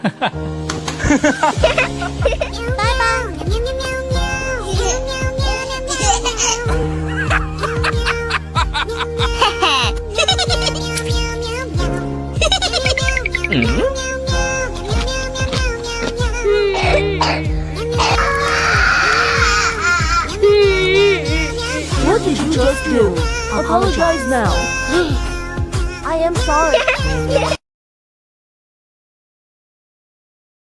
What did you just do? Apologize now. I am sorry.